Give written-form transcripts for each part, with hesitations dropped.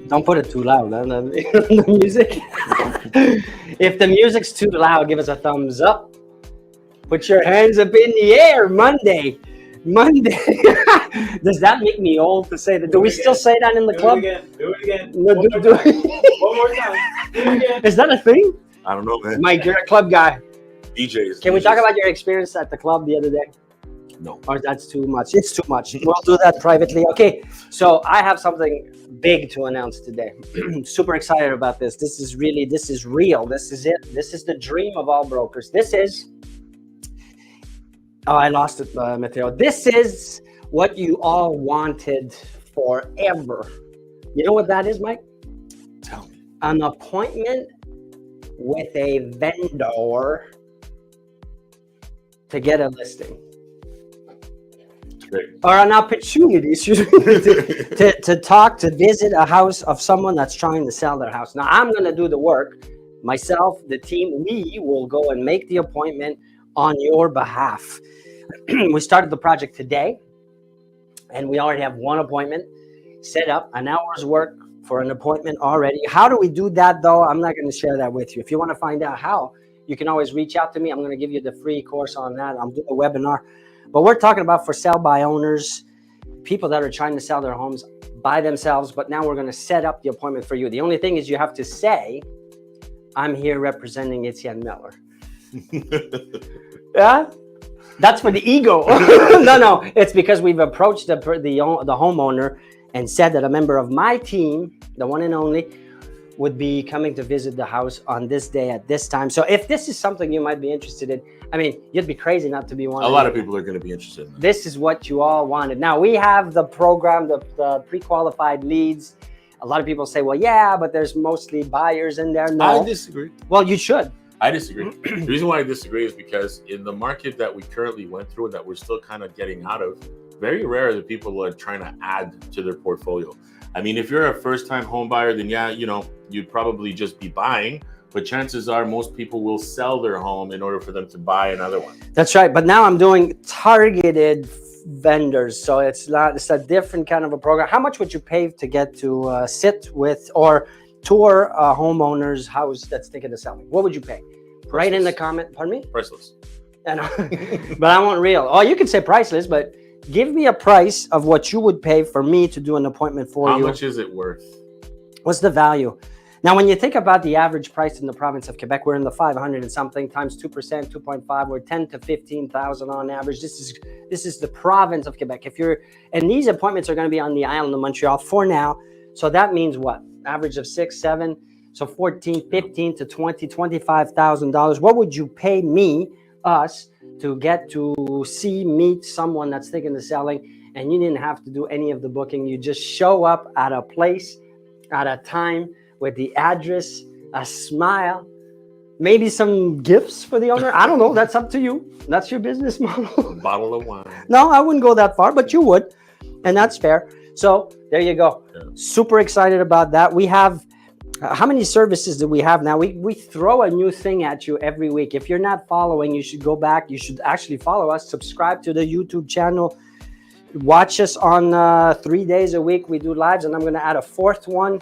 Don't put it too loud, man. The music. If the music's too loud, give us a thumbs up. Put your hands up in the air. Monday. Does that make me old to say that? Do we still say that in the club? Do it again. No, One more time. One more time. Do it again. Is that a thing? I don't know, man. Mike, you're a club guy. DJs. Can we talk about your experience at the club the other day? No. Or that's too much? It's too much. We'll do that privately. Okay, so I have something big to announce today. Super excited about this. This is real. This is it. This is the dream of all brokers. This is, oh, I lost it, Matteo. This is what you all wanted forever. You know what that is, Mike? Tell me. An appointment with a vendor to get a listing. Great. Or an opportunity to talk, to visit a house of someone that's trying to sell their house. Now, I'm going to do the work. Myself, the team, we will go and make the appointment on your behalf. We started the project today, and we already have one appointment set up, an hour's work for an appointment already. How do we do that, though? I'm not going to share that with you. If you want to find out how, you can always reach out to me. I'm going to give you the free course on that. I'm doing a webinar. But we're talking about for sale by owners, people that are trying to sell their homes by themselves. But now we're going to set up the appointment for you. The only thing is you have to say, I'm here representing Etienne Miller. Yeah? That's for the ego. No. It's because we've approached the homeowner and said that a member of my team, the one and only, would be coming to visit the house on this day at this time. So if this is something you might be interested in, I mean, you'd be crazy not to be one. A lot of people are going to be interested in that. This is what you all wanted. Now, we have the program, the pre-qualified leads. A lot of people say, well, yeah, but there's mostly buyers in there. No. I disagree. Well, you should. I disagree. The reason why I disagree is because in the market that we currently went through and that we're still kind of getting out of, very rare that people are trying to add to their portfolio. I mean, if you're a first-time home buyer, then yeah, you'd probably just be buying. But chances are most people will sell their home in order for them to buy another one. That's right. But now I'm doing targeted vendors. So it's a different kind of a program. How much would you pay to get to sit with or tour a homeowner's house that's thinking of selling? What would you pay? Priceless. Right in the comment. Pardon me? Priceless. But I want real. Oh, you can say priceless, but give me a price of what you would pay for me to do an appointment for you. How much is it worth? What's the value? Now, when you think about the average price in the province of Quebec, we're in the 500 and something times 2%, 2.5. We're 10 to 15,000 on average. This is the province of Quebec. And these appointments are going to be on the island of Montreal for now. So that means what? Average of 6, 7. So 14, 15 to 20, $25,000. What would you pay us to get to meet someone that's thinking of selling, and you didn't have to do any of the booking? You just show up at a place, at a time, with the address, a smile, maybe some gifts for the owner. I don't know. That's up to you. That's your business model. A bottle of wine. No, I wouldn't go that far, but you would, and that's fair. So there you go. Yeah. Super excited about that. We have how many services do we have now? We throw a new thing at you every week. If you're not following, you should go back. You should actually follow us. Subscribe to the YouTube channel. Watch us on 3 days a week. We do lives, and I'm going to add a fourth one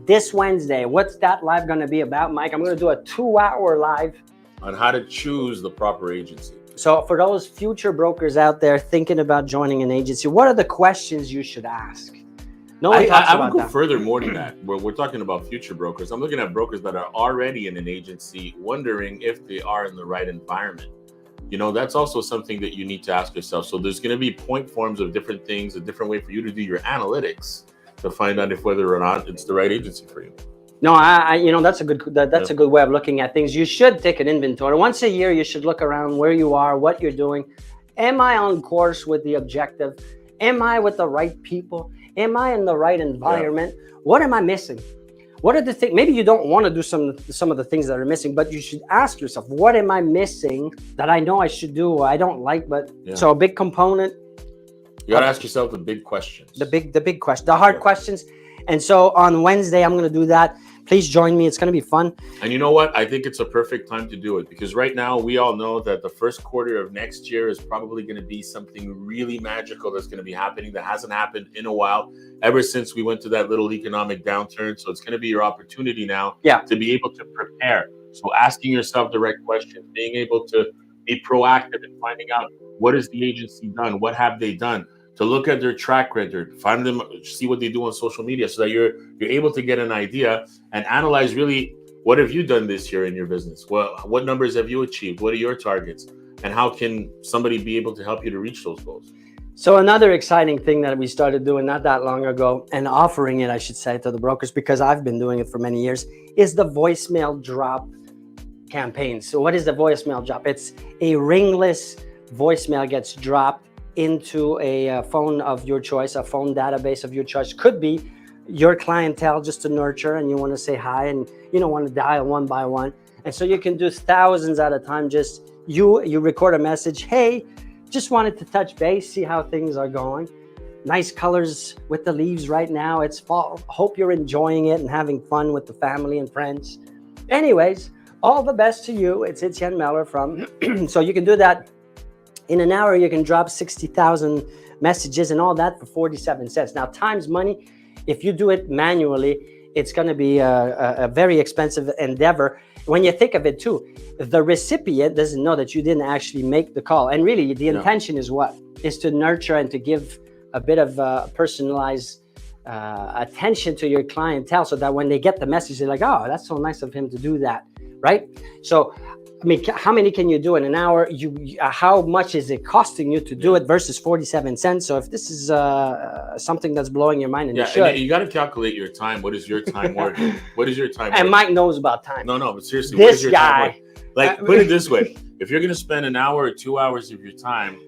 this Wednesday. What's that live going to be about, Mike? I'm going to do a 2-hour live on how to choose the proper agency. So for those future brokers out there thinking about joining an agency, what are the questions you should ask? No one talks I about would go that. further more than that. We're talking about future brokers. I'm looking at brokers that are already in an agency, wondering if they are in the right environment. That's also something that you need to ask yourself. So there's going to be point forms of different things, a different way for you to do your analytics to find out if whether or not it's the right agency for you. No, that's a good way of looking at things. You should take an inventory. Once a year, you should look around where you are, what you're doing. Am I on course with the objective? Am I with the right people? Am I in the right environment? Yeah. What am I missing? What are the things? Maybe you don't want to do some of the things that are missing, but you should ask yourself, what am I missing that I know I should do or I don't like? But so a big component. You got to ask yourself the big questions. The big question, the hard questions. And so on Wednesday, I'm going to do that. Please join me. It's going to be fun. And you know what? I think it's a perfect time to do it because right now we all know that the first quarter of next year is probably going to be something really magical that's going to be happening that hasn't happened in a while, ever since we went to that little economic downturn. So it's going to be your opportunity now to be able to prepare. So asking yourself the right questions, being able to be proactive in finding out what has the agency done, what have they done, to look at their track record, find them, see what they do on social media, so that you're able to get an idea and analyze really what have you done this year in your business. What numbers have you achieved? What are your targets? And how can somebody be able to help you to reach those goals? So another exciting thing that we started doing not that long ago, and offering it, I should say, to the brokers, because I've been doing it for many years, is the voicemail drop campaign. So what is the voicemail drop? It's a ringless voicemail gets dropped into a phone of your choice, a phone database of your choice. Could be your clientele just to nurture, and you want to say hi, and you don't want to dial one by one. And so you can do thousands at a time. Just you record a message. Hey, just wanted to touch base, see how things are going. Nice colors with the leaves right now. It's fall. Hope you're enjoying it and having fun with the family and friends. Anyways, all the best to you. It's Etienne Meller from. So you can do that. In an hour, you can drop 60,000 messages and all that for 47 cents. Now, time's money. If you do it manually, it's going to be a very expensive endeavor. When you think of it too, the recipient doesn't know that you didn't actually make the call. And really, the intention is what? Is to nurture and to give a bit of personalized attention to your clientele, so that when they get the message, they're like, oh, that's so nice of him to do that, right? So, I mean, how many can you do in an hour? How much is it costing you to do it versus 47 cents? So if this is something that's blowing your mind, and you should. And you got to calculate your time. What is your time worth? What is your time worth? And Mike knows about time. No, but seriously, This what is your guy. time worth? Like, put it this way. If you're going to spend an hour or 2 hours of your time,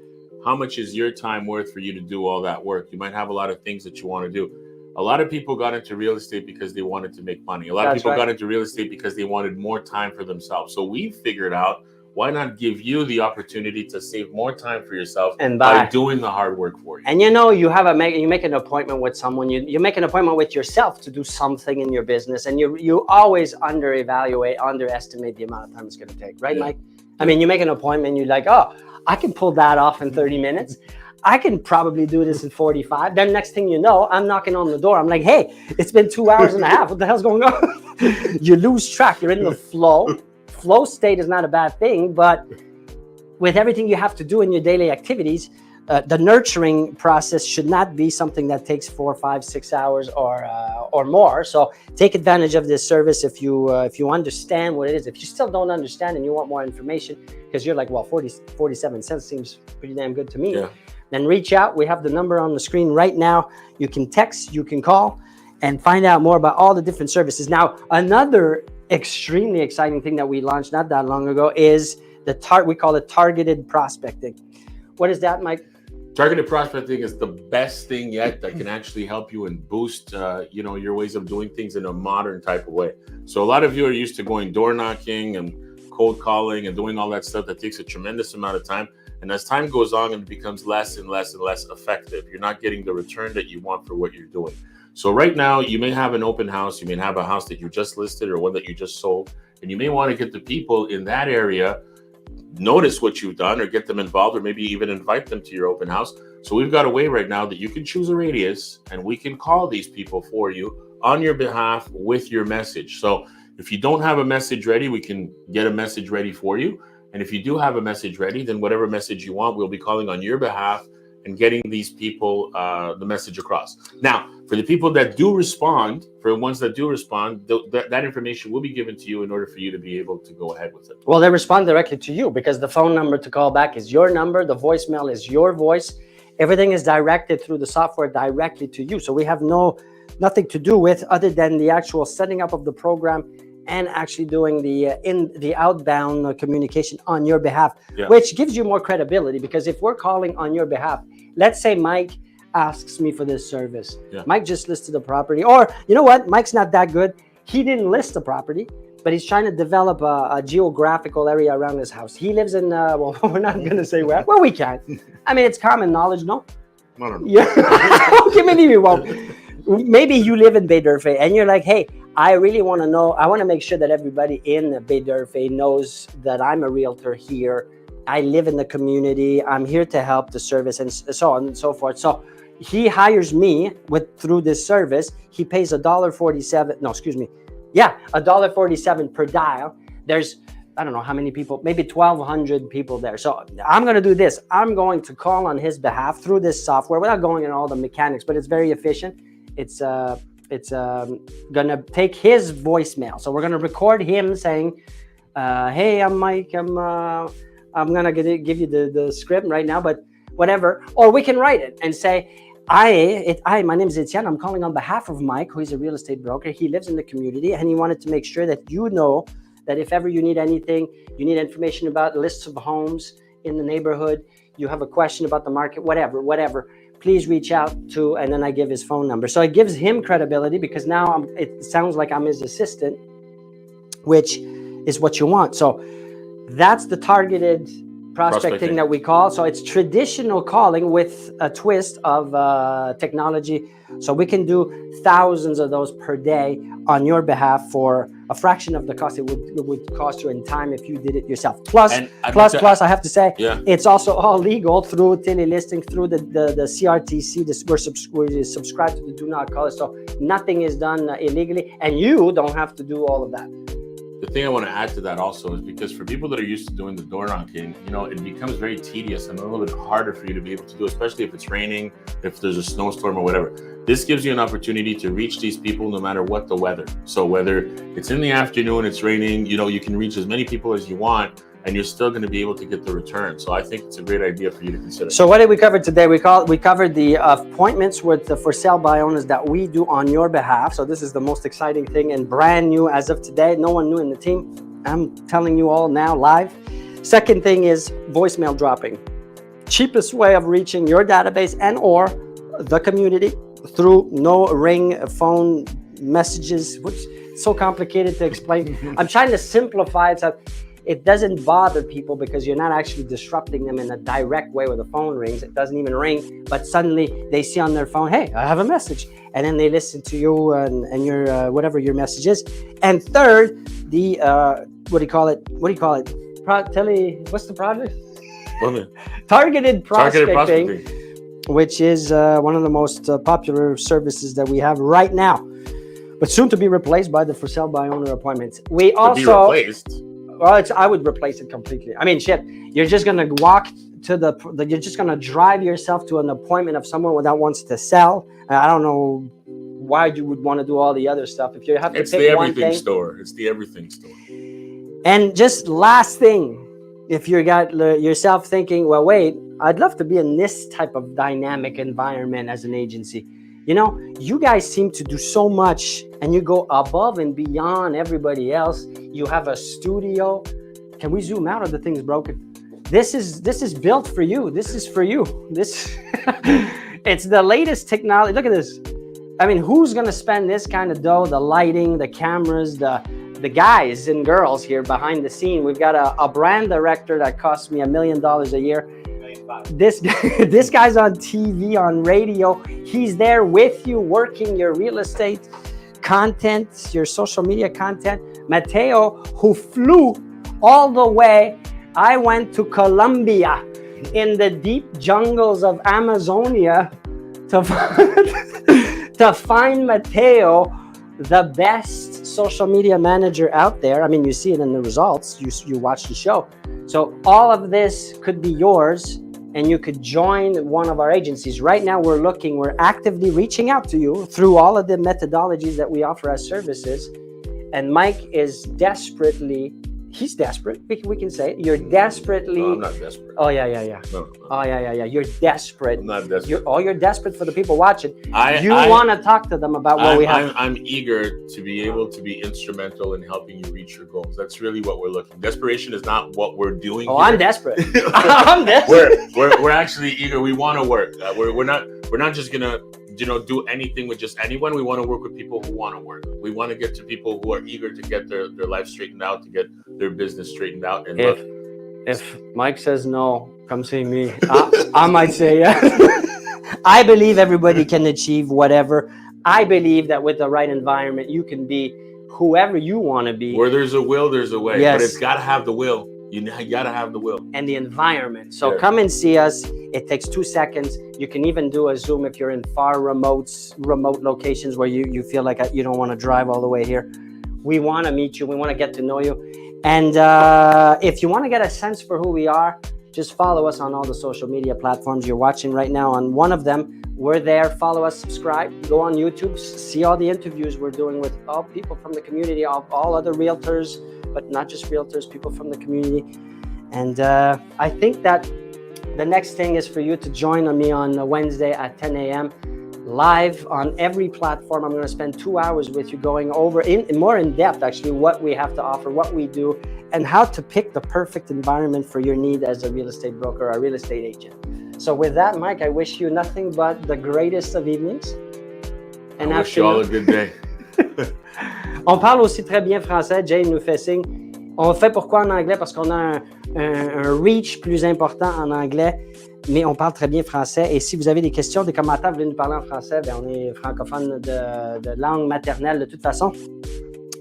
how much is your time worth for you to do all that work? You might have a lot of things that you want to do. A lot of people got into real estate because they wanted to make money. A lot of people got into real estate because they wanted more time for themselves. So we figured out, why not give you the opportunity to save more time for yourself and by doing the hard work for you? And you make an appointment with someone. You make an appointment with yourself to do something in your business, and you always underestimate the amount of time it's going to take, right, Mike? I mean, you make an appointment, you're like, oh, I can pull that off in 30 minutes. I can probably do this in 45. Then next thing you know, I'm knocking on the door. I'm like, hey, it's been 2 hours and a half. What the hell's going on? You lose track. You're in the flow. Flow state is not a bad thing, but with everything you have to do in your daily activities, the nurturing process should not be something that takes 4, 5, 6 hours or more. So take advantage of this service if you understand what it is. If you still don't understand and you want more information, because you're like, well, 47 cents seems pretty damn good to me. Yeah. Then reach out. We have the number on the screen right now. You can text, you can call, and find out more about all the different services. Now, another extremely exciting thing that we launched not that long ago is we call it targeted prospecting. What is that, Mike? Targeted prospecting is the best thing yet that can actually help you and boost your ways of doing things in a modern type of way. So a lot of you are used to going door knocking and cold calling and doing all that stuff that takes a tremendous amount of time. And as time goes on, it becomes less and less and less effective. You're not getting the return that you want for what you're doing. So right now, you may have an open house. You may have a house that you just listed or one that you just sold. And you may want to get the people in that area notice what you've done or get them involved, or maybe even invite them to your open house. So we've got a way right now that you can choose a radius and we can call these people for you on your behalf with your message. So if you don't have a message ready, we can get a message ready for you. And if you do have a message ready, then whatever message you want, we'll be calling on your behalf and getting these people the message across. Now, for the people that do respond, for the ones that do respond, that information will be given to you in order for you to be able to go ahead with it. Well, they respond directly to you because the phone number to call back is your number. The voicemail is your voice. Everything is directed through the software directly to you. So we have nothing to do with other than the actual setting up of the program and actually doing the outbound communication on your behalf, which gives you more credibility. Because if we're calling on your behalf, let's say Mike asks me for this service. Mike just listed the property, or you know what? Mike's not that good. He didn't list the property, but he's trying to develop a geographical area around his house. He lives in, well, we're not going to say where. Well, we can. I mean, it's common knowledge, no? I don't know. Yeah. Okay, maybe we won't. Maybe you live in Baie-D'Urfé and you're like, hey, I really want to know. I want to make sure that everybody in Baie-D'Urfé knows that I'm a realtor here. I live in the community. I'm here to help the service and so on and so forth. So he hires me through this service. He pays $1.47. No, excuse me. Yeah, $1.47 per dial. There's, I don't know how many people, maybe 1,200 people there. So I'm going to do this. I'm going to call on his behalf through this software without going into all the mechanics, but it's very efficient. It's gonna take his voicemail. So we're gonna record him saying, "Hey, I'm Mike. I'm gonna give you the script right now, but whatever." Or we can write it and say, my name is Etienne. I'm calling on behalf of Mike, who is a real estate broker. He lives in the community, and he wanted to make sure that you know that if ever you need anything, you need information about lists of homes in the neighborhood, you have a question about the market, whatever. Please reach out to, and then I give his phone number. So it gives him credibility because now it sounds like I'm his assistant, which is what you want. So that's the targeted prospecting that we call. So it's traditional calling with a twist of technology. So we can do thousands of those per day on your behalf for a fraction of the cost it would cost you in time if you did it yourself. Plus, I have to say, it's also all legal through telelisting, through the CRTC. We're subscribed to the Do Not Call It. So nothing is done illegally, and you don't have to do all of that. The thing I want to add to that also is because for people that are used to doing the door knocking, it becomes very tedious and a little bit harder for you to be able to do, especially if it's raining, if there's a snowstorm or whatever. This gives you an opportunity to reach these people no matter what the weather. So whether it's in the afternoon, it's raining, you can reach as many people as you want, and you're still going to be able to get the return. So I think it's a great idea for you to consider. So what did we cover today? We covered the appointments with the for sale by owners that we do on your behalf. So this is the most exciting thing and brand new as of today. No one new in the team. I'm telling you all now live. Second thing is voicemail dropping. Cheapest way of reaching your database and or the community through no ring phone messages, which is so complicated to explain. I'm trying to simplify it so it doesn't bother people because you're not actually disrupting them in a direct way where the phone rings. It doesn't even ring, but suddenly they see on their phone, hey, I have a message. And then they listen to you and your whatever your message is. And third, the, what do you call it? What's the project? Targeted prospecting, which is one of the most popular services that we have right now, but soon to be replaced by the for sale by owner appointments. We also... Well, I would replace it completely. I mean, shit, you're just going to walk to you're just going to drive yourself to an appointment of someone that wants to sell. I don't know why you would want to do all the other stuff. If you have to pick one thing. It's the everything store. And just last thing, if you got yourself thinking, well, wait, I'd love to be in this type of dynamic environment as an agency. You guys seem to do so much and you go above and beyond everybody else. You have a studio. Can we zoom out, or the thing's broken? This is built for you. This is for you. It's the latest technology. Look at this. I mean, who's gonna spend this kind of dough? The lighting, the cameras, the guys and girls here behind the scene. We've got a brand director that costs me $1 million a year. This guy's on TV, on radio. He's there with you, working your real estate content, your social media content. Mateo, who flew all the way. I went to Colombia in the deep jungles of Amazonia to find Mateo, the best social media manager out there. I mean, you see it in the results. You watch the show. So all of this could be yours, and you could join one of our agencies. Right now, we're actively reaching out to you through all of the methodologies that we offer as services. And Mike is he's desperate. We can say it. You're desperately. No, I'm not desperate. Oh, yeah. No. Oh, yeah. You're desperate. I'm not desperate. You're desperate for the people watching. You want to talk to them about what we have. I'm eager to be able to be instrumental in helping you reach your goals. That's really what we're looking. Desperation is not what we're doing. Oh, here. I'm desperate. I'm desperate. We're actually eager. We want to work. We're not just gonna do anything with just anyone. We want to work with people who want to work. We want to get to people who are eager to get their life straightened out, to get their business straightened out. And if Mike says no, come see me. I might say yeah. I believe everybody can achieve whatever. I believe that with the right environment, you can be whoever you want to be. Where there's a will, there's a way. Yes. But it's got to have the will. You got to have the will. And the environment. So Yeah. come and see us. It takes 2 seconds. You can even do a Zoom if you're in far remote locations where you feel like you don't want to drive all the way here. We want to meet you. We want to get to know you. And if you want to get a sense for who we are, just follow us on all the social media platforms you're watching right now. On one of them, we're there. Follow us, subscribe, go on YouTube, see all the interviews we're doing with all people from the community, all other realtors, but not just realtors, people from the community. And I think that the next thing is for you to join me on Wednesday at 10 a.m. live on every platform. I'm going to spend 2 hours with you going over more in depth, actually, what we have to offer, what we do, and how to pick the perfect environment for your need as a real estate broker or a real estate agent. So with that, Mike, I wish you nothing but the greatest of evenings. And I wish you all a good day. On parle aussi très bien français. Jane nous fait signe. On fait pourquoi en anglais? Parce qu'on a un reach plus important en anglais, mais on parle très bien français. Et si vous avez des questions, des commentaires, vous voulez nous parler en français, bien, on est francophone de langue maternelle de toute façon.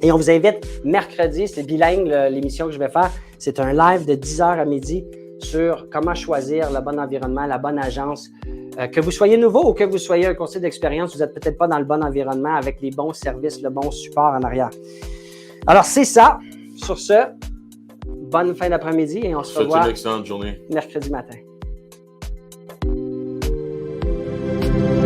Et on vous invite mercredi, c'est bilingue l'émission que je vais faire. C'est un live de 10h à midi sur comment choisir le bon environnement, la bonne agence. Que vous soyez nouveau ou que vous soyez un conseiller d'expérience, vous n'êtes peut-être pas dans le bon environnement avec les bons services, le bon support en arrière. Alors, c'est ça. Sur ce, bonne fin d'après-midi et on se revoit Une excellente journée. mercredi matin.